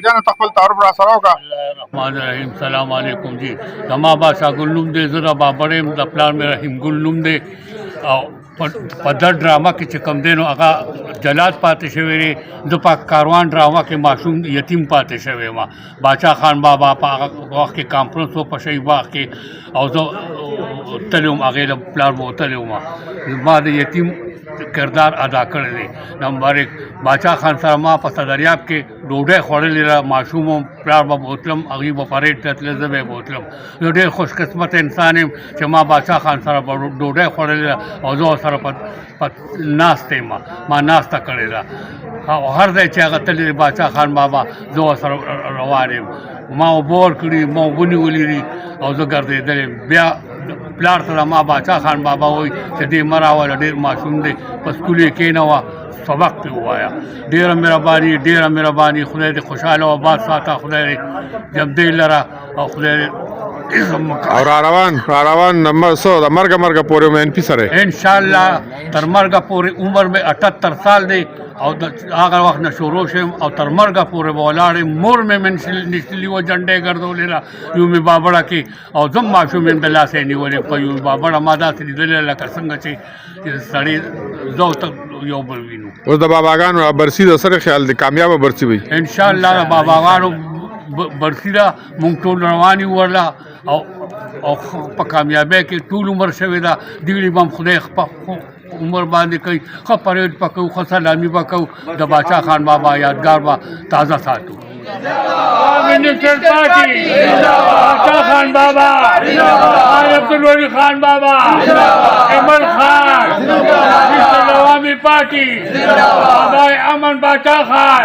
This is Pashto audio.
جانا تخپل تعارف را سره وکړه. الرحمن الرحیم. سلام علیکم جی. زما بادشاه ګل نوم دی، زه د بابړ یم، د پلار مې رحیم ګل نوم دی. او په دا ډرامه کې چې کوم دی نو هغه جلاد پاتې شوی دی. زه په کاروان ډرامه کې ماشوم یتیم پاتې شوی یم. باچا خان بابا په هغه وخت کې کانفرنس و په شهید باغ کې، او زه تللی وم، هغې د پلار به وتلی وم. ما د یتیم کردار ادا کړی دی. نمبر 1 باچا خان سره ما په صدریاب کې ډوډۍ خوړلې ده. ماشوم وم، پلار به بوتلم، هغوی به پریډ ته تلل، زه به یې بوتلم. زه ډېر خوش قسمته انسان یم چې ما باچا خان سره به ډوډۍ خوړلې ده او زه ورسره په ناسته یم، ما ناسته کړې ده. او هر ځای چې هغه تللی باچا خان بابا زه ورسره روان یم. ما اوبه ورکړي، ما اوبه نیولي دي او زه ګرځېدلی یم. بیا پلار سره ما باچا خان بابا وایي چې دې مه راوله، ډېر ماشوم دی، په سکول یې کېنوه، سبق پې ووایه. ډېره مهرباني. خدای دې خوشحاله او آباد ساته. خدای دې جمدی لره او خدای دې او را روان د مرګه پورې مې ان پي سره انشاءالله تر مرګه پورې عمر مې 78 سال دی او هغه وخت نه شروع شوم او تر مرګه پورې به ولاړ یم. مور مې نښتلي وه، جنډۍ ګرځولې ده یومې بابړه کې، او زه هم ماشوم یم د لاسه یې نیولې په یومې بابړه. ما داسې لیدلې لکه څنګه چې سړی زه ته یو بل وینو. اوس د باباګانو برسي د سره خیال دی کامیابه برسي وي انشاءالله. د باباګانو برسي ده، مونږ ټول روان یو ورله او په کامیابۍ کې ټول عمر شوی ده. دیغلي به هم خدای عمر باندې کوي، ښه پریډ به کوو، ښه سلامي به کوو، د باچا خان بابا یادګار به تازه ساتو. منسٹر پارٹی باچا خان بابا، عبدالولی خان بابا، عمر خان، عوامی پارٹی، بابا امن باچا خان.